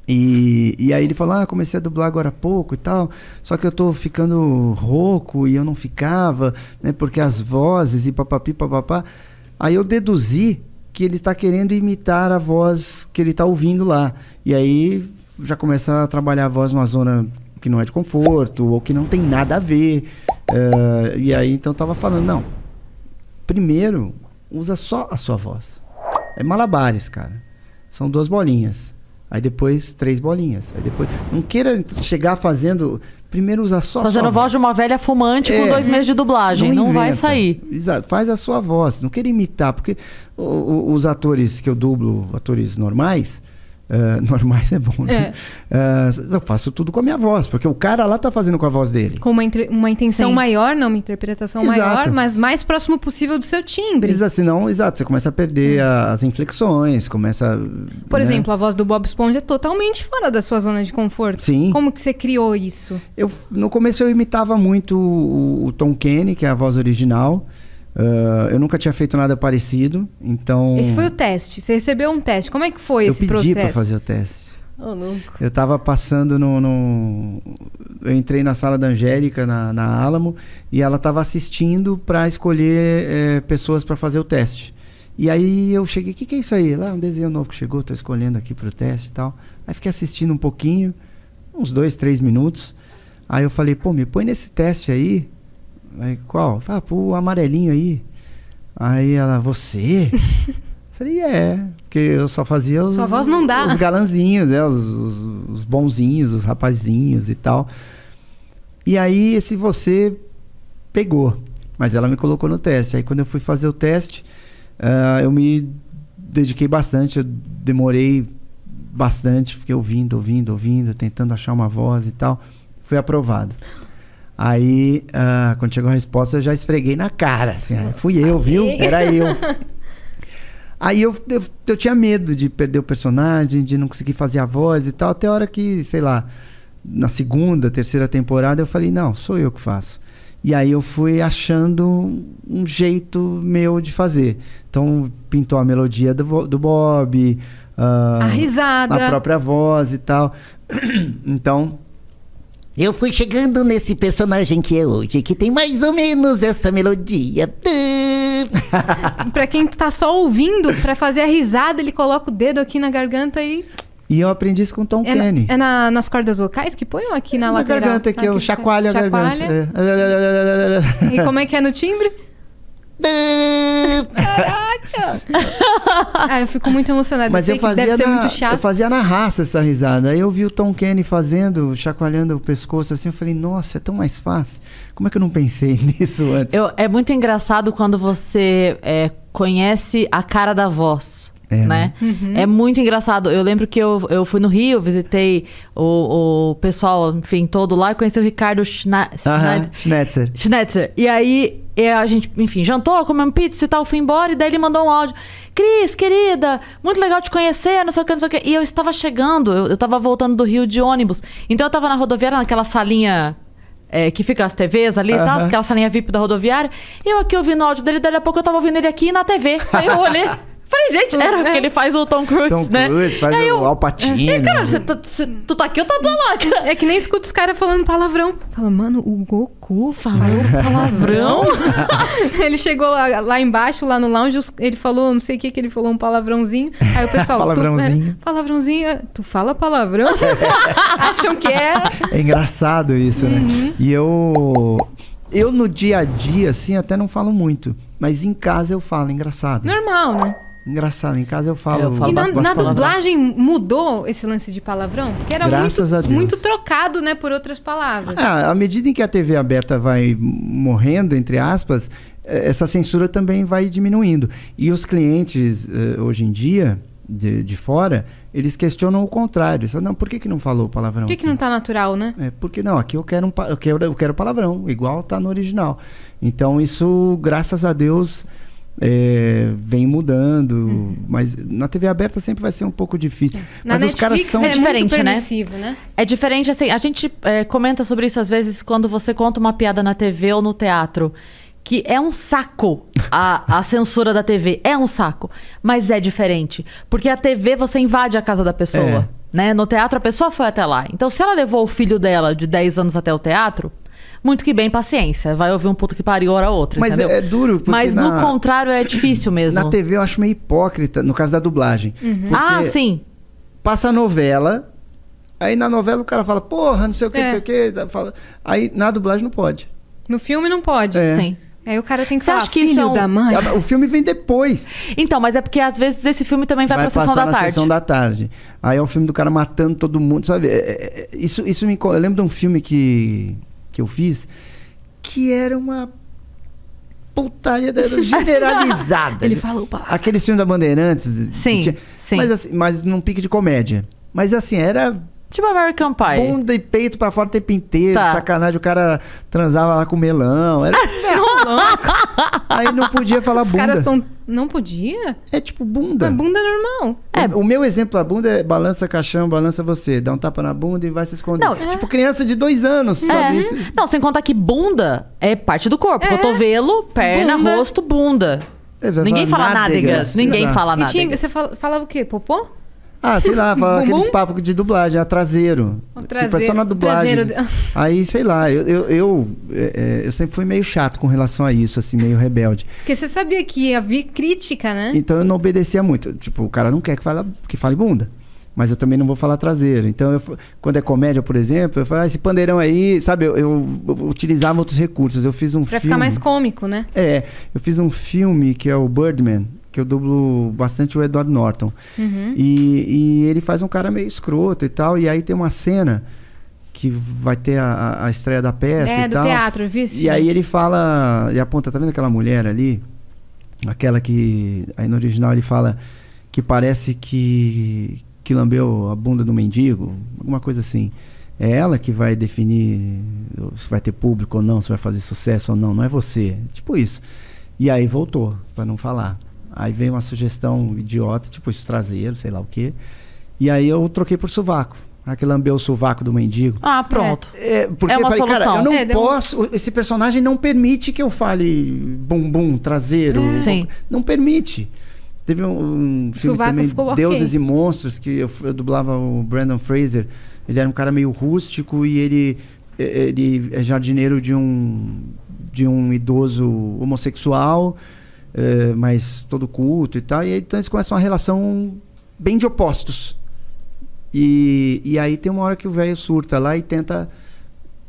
E aí ele falou, comecei a dublar agora há pouco e tal, só que eu tô ficando rouco e eu não ficava, né, porque as vozes e papapi, papapá. Aí eu deduzi que ele tá querendo imitar a voz que ele tá ouvindo lá. E aí já começa a trabalhar a voz numa zona que não é de conforto ou que não tem nada a ver. E aí então eu tava falando, não, primeiro usa só a sua voz. É malabares, cara. São 2 bolinhas. Aí depois 3 bolinhas. Aí depois... Não queira chegar fazendo... Primeiro usa só a sua voz. Fazendo voz de uma velha fumante com 2 meses de dublagem. Não vai sair. Exato. Faz a sua voz. Não queira imitar. Porque os atores que eu dublo, atores normais... normais é bom, né? Eu faço tudo com a minha voz, porque o cara lá tá fazendo com a voz dele. Com uma intenção maior, não uma interpretação maior, mas mais próximo possível do seu timbre. Senão, você começa a perder as inflexões, começa... Por exemplo, a voz do Bob Esponja é totalmente fora da sua zona de conforto. Sim. Como que você criou isso? No começo eu imitava muito o Tom Kenny, que é a voz original. Eu nunca tinha feito nada parecido, então... Esse foi o teste. Você recebeu um teste. Como é que foi esse processo? Eu pedi pra fazer o teste. Louco. Eu tava passando Eu entrei na sala da Angélica, na Alamo, e ela tava assistindo pra escolher pessoas pra fazer o teste. E aí eu cheguei, o que é isso aí? Lá, um desenho novo que chegou, tô escolhendo aqui pro teste e tal. Aí fiquei assistindo um pouquinho, uns 2, 3 minutos. Aí eu falei, me põe nesse teste aí. Aí, qual? Pô, o amarelinho aí. Aí ela, você? Falei, porque eu só fazia Sua voz não dá. Os galanzinhos, os bonzinhos, os rapazinhos e tal. E aí esse você pegou. Mas ela me colocou no teste. Aí quando eu fui fazer o teste, eu me dediquei bastante. Eu demorei bastante, fiquei ouvindo, tentando achar uma voz e tal. Fui aprovado. Aí, quando chegou a resposta, eu já esfreguei na cara. Assim, fui eu, viu? Era eu. Aí eu tinha medo de perder o personagem, de não conseguir fazer a voz e tal. Até a hora que, sei lá, na 2ª, 3ª temporada, eu falei, não, sou eu que faço. E aí eu fui achando um jeito meu de fazer. Então, pintou a melodia do Bob. A risada. A própria voz e tal. Então... Eu fui chegando nesse personagem que é hoje, que tem mais ou menos essa melodia. Pra quem tá só ouvindo, pra fazer a risada, ele coloca o dedo aqui na garganta e... E eu aprendi isso com o Tom Kenny. Nas cordas vocais que põe ou aqui na lateral? Na garganta, que eu chacoalho a garganta. E como é que é no timbre? Caraca! Eu fico muito emocionada. Mas deve ser muito chato. Eu fazia na raça essa risada. Aí eu vi o Tom Kenny fazendo, chacoalhando o pescoço assim. Eu falei, nossa, é tão mais fácil. Como é que eu não pensei nisso antes? É muito engraçado quando você conhece a cara da voz. Né? Uhum. É muito engraçado. Eu lembro que eu fui no Rio, visitei o pessoal, enfim, todo lá, e conheci o Ricardo Schnetzer. E aí a gente, enfim, jantou, comemos pizza e tal, fui embora, e daí ele mandou um áudio. Cris, querida, muito legal te conhecer, não sei o que, não sei o que. E eu estava chegando, eu estava voltando do Rio de ônibus. Então eu estava na rodoviária, naquela salinha que fica as TVs ali e tal, aquela salinha VIP da rodoviária. E eu aqui ouvindo o áudio dele, daí a pouco eu estava ouvindo ele aqui na TV. Aí eu olhei... Falei, gente, era porque ele faz o Tom Cruise, né? Tom Cruise, faz o Al Pacino. Cara, tu tá aqui ou tá lá, cara? É que nem escuta os caras falando palavrão. Fala, mano, o Goku falou palavrão? Ele chegou lá embaixo, lá no lounge, ele falou, não sei o que ele falou, um palavrãozinho. Aí o pessoal... Palavrãozinho. Palavrãozinho, tu fala palavrão? Acham que é... É engraçado isso, né? E eu no dia a dia, assim, até não falo muito. Mas em casa eu falo, engraçado. Normal, né? Engraçado, em casa eu falo. E na dublagem mudou esse lance de palavrão? Porque era muito trocado, né, por outras palavras. À medida em que a TV aberta vai morrendo, entre aspas, essa censura também vai diminuindo. E os clientes, hoje em dia, de fora, eles questionam o contrário. Não, por que não falou palavrão? Por que não tá natural, né? Porque não, aqui eu quero palavrão, igual tá no original. Então isso, graças a Deus... vem mudando, mas na TV aberta sempre vai ser um pouco difícil. Mas os caras são diferente, né? É diferente, assim, a gente comenta sobre isso às vezes quando você conta uma piada na TV ou no teatro, que é um saco a censura da TV, é um saco, mas é diferente, porque a TV você invade a casa da pessoa. né? No teatro a pessoa foi até lá. Então se ela levou o filho dela de 10 anos até o teatro, muito que bem, paciência. Vai ouvir um puta que pariu hora outra, Mas entendeu? é duro, porque Mas no contrário é difícil mesmo. Na TV eu acho meio hipócrita, no caso da dublagem. Ah, sim. Passa a novela, aí na novela o cara fala, porra, não sei o que, não sei o que. Aí na dublagem não pode. No filme não pode. Sim. Aí o cara tem que Você falar, acha que filho isso é um- da mãe. O filme vem depois. Então, mas é porque às vezes esse filme também vai pra sessão passar da na tarde. sessão da tarde. Aí é o filme do cara matando todo mundo, sabe? Isso me... Eu lembro de um filme que eu fiz que era uma putaria generalizada. Ele falou, pá. Aquele filme da Bandeirantes. Sim, que tinha, sim. Mas, assim, mas num pique de comédia. Mas assim, era Tipo American Pie. bunda e peito pra fora o tempo inteiro. Tá. Sacanagem, o cara transava lá com melão. Era... Aí não podia falar Os bunda. caras estão... Não podia? É tipo bunda. Mas bunda é normal. O meu exemplo da bunda é balança caixão, balança você. Dá um tapa na bunda e vai se esconder. Não, Tipo criança de 2 anos, sabe? Isso- Não, sem contar que bunda é parte do corpo. Cotovelo, perna, Bunda. rosto, bunda. Exato, Ninguém fala nádegas. Ninguém Exato. fala E tinha, nádegas. você falava o quê? Popô? Ah, sei lá, fala Bumbum? aqueles papos de dublagem, traseiro. O Tipo, é só na traseiro- dublagem. traseiro- Aí, sei lá, eu sempre fui meio chato com relação a isso, assim, meio rebelde. Porque você sabia que ia vir crítica, né? Então eu não obedecia muito. Tipo, o cara não quer que fale bunda. Mas eu também não vou falar traseiro. Então, quando é comédia, por exemplo, eu falo, esse pandeirão aí, sabe? Eu utilizava outros recursos. Eu fiz um Pra filme... ficar mais cômico, né? Eu fiz um filme que é o Birdman, que eu dublo bastante o Edward Norton. E ele faz um cara meio escroto e tal. E aí tem uma cena que vai ter a estreia da peça e Do tal. teatro, eu vi esse E filme. aí ele fala, e aponta, tá vendo aquela mulher ali? Aquela que, aí no original ele fala que parece que lambeu a bunda do mendigo, alguma coisa assim. É ela que vai definir se vai ter público ou não, se vai fazer sucesso ou não, não é você. Tipo isso. E aí voltou, pra não falar. Aí veio uma sugestão idiota, tipo isso, traseiro, sei lá o quê. E aí eu troquei por sovaco. Que lambeu o sovaco do mendigo. Ah, pronto. Porque É uma eu falei, cara, solução. eu não deu posso. Esse personagem não permite que eu fale bumbum, traseiro. Sim. Não permite. Teve um filme Sovaco também, ficou ok. Deuses e Monstros, que eu dublava o Brandon Fraser. Ele era um cara meio rústico e ele é jardineiro de um idoso homossexual, mas todo culto e tal. E aí, então eles começam uma relação bem de opostos. E aí tem uma hora que o velho surta lá e tenta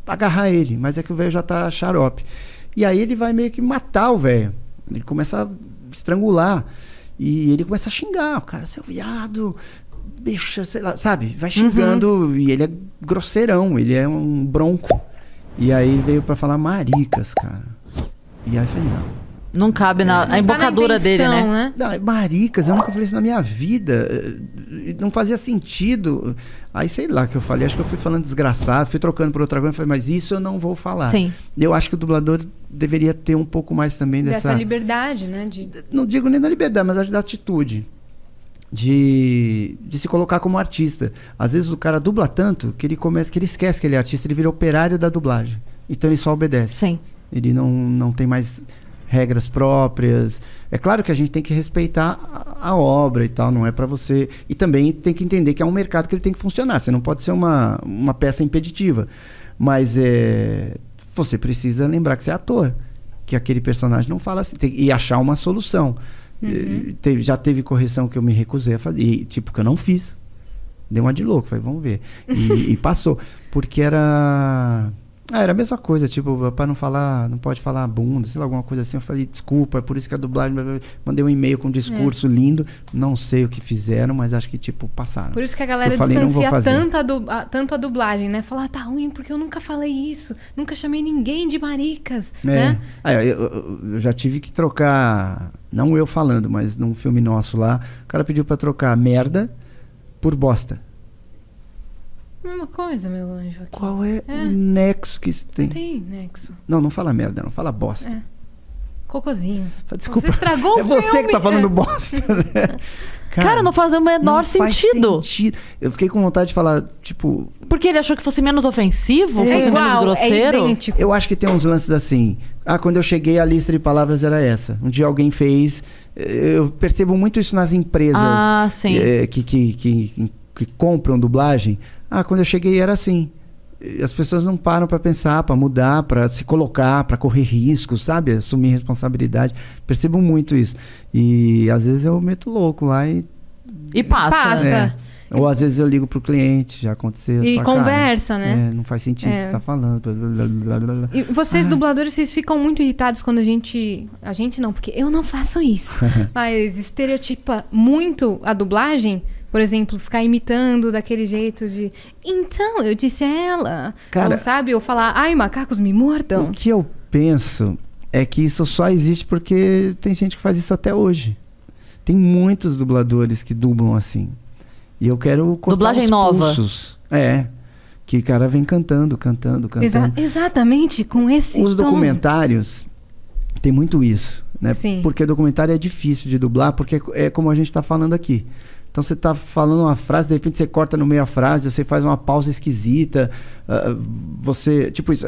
agarrar ele, mas é que o velho já tá xarope. E aí ele vai meio que matar o velho. Ele começa a estrangular. E ele começa a xingar. O cara, seu viado, deixa, sei lá, sabe? Vai xingando. E ele é grosseirão, ele é um bronco. E aí ele veio pra falar maricas, cara. E aí eu falei, Não cabe na embocadura dele, né? não, maricas, eu nunca falei isso na minha vida. Não fazia sentido. Aí, sei lá, que eu falei, acho que eu fui falando desgraçado, fui trocando por outra coisa, falei, mas isso eu não vou falar. Sim. Eu acho que o dublador deveria ter um pouco mais também Dessa liberdade, né? não digo nem da liberdade, mas acho da atitude. De se colocar como artista. Às vezes o cara dubla tanto que ele esquece que ele é artista, ele vira operário da dublagem. Então ele só obedece. Sim. Ele não tem mais regras próprias. É claro que a gente tem que respeitar a obra e tal, não é pra você. E também tem que entender que é um mercado que ele tem que funcionar. Você não pode ser uma peça impeditiva. Mas você precisa lembrar que você é ator. Que aquele personagem não fala assim. E achar uma solução. Já teve correção que eu me recusei a fazer. E, tipo, que eu não fiz. Dei uma de louco. Falei, vamos ver. E passou. Porque era a mesma coisa, tipo, pra não falar, não pode falar bunda, sei lá, alguma coisa assim. Eu falei, desculpa, é por isso que a dublagem... Mandei um e-mail com um discurso lindo, não sei o que fizeram, mas acho que, tipo, passaram. Por isso que a galera Eu falei, não vou distancia fazer. tanto a dublagem, né? Falar, tá ruim porque eu nunca falei isso, nunca chamei ninguém de maricas, né? Eu já tive que trocar, não eu falando, mas num filme nosso lá, o cara pediu pra trocar merda por bosta. Mesma coisa, meu anjo. Aqui. Qual é o nexo que isso tem? Não tem nexo. Não fala merda, não fala bosta. Cocôzinho. Desculpa. Você estragou o É você filme. que tá falando bosta, né? Cara, não faz o menor sentido. Faz sentido. Eu fiquei com vontade de falar, tipo... Porque ele achou que fosse menos ofensivo, É fosse menos igual, é grosseiro. idêntico. Eu acho que tem uns lances assim. Quando eu cheguei, a lista de palavras era essa. Um dia alguém fez... Eu percebo muito isso nas empresas. Ah, sim. Que que compram dublagem, quando eu cheguei era assim. As pessoas não param para pensar, para mudar, para se colocar, para correr riscos, sabe? Assumir responsabilidade. Percebo muito isso. E às vezes eu meto louco lá e passa. Ou às vezes eu ligo pro cliente, já aconteceu. E conversa, né? Não faz sentido o que você tá falando. Blá, blá, blá, blá. E vocês, dubladores, vocês ficam muito irritados quando a gente não, porque eu não faço isso. Mas estereotipa muito a dublagem. Por exemplo, ficar imitando daquele jeito de... Então, eu disse a ela. Cara, ou, sabe? Ou falar, ai, macacos me mordam. O que eu penso é que isso só existe porque tem gente que faz isso até hoje. Tem muitos dubladores que dublam assim. E eu quero cortar dublagem os nova. Pulsos. Que o cara vem cantando. Exatamente, com esse Os tom. documentários, tem muito isso, né? Sim. Porque documentário é difícil de dublar, porque é como a gente está falando aqui. Então você está falando uma frase, de repente você corta no meio a frase, você faz uma pausa esquisita, você, tipo isso,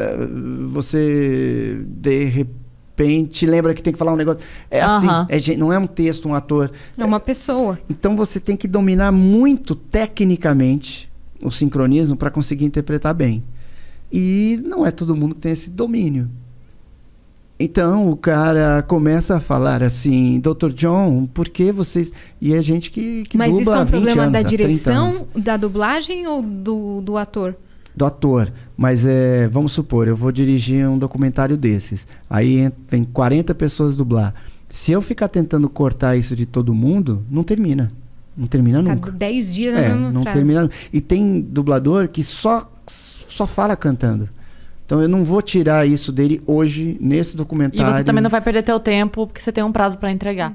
você de repente lembra que tem que falar um negócio. É assim, não é um texto, um ator. É uma pessoa. Então você tem que dominar muito tecnicamente o sincronismo para conseguir interpretar bem. E não é todo mundo que tem esse domínio. Então o cara começa a falar assim, Dr. John, por que vocês... E é gente que Mas dubla isso é um há 20 problema anos, da há 30 direção, anos. da dublagem ou do ator? Do ator. Mas vamos supor, eu vou dirigir um documentário desses. Aí tem 40 pessoas dublar. Se eu ficar tentando cortar isso de todo mundo, não termina. Não termina nunca. Cada 10 dias na mesma não frase. termina. E tem dublador que só fala cantando. Então eu não vou tirar isso dele hoje, nesse documentário. E você também não vai perder teu tempo, porque você tem um prazo para entregar.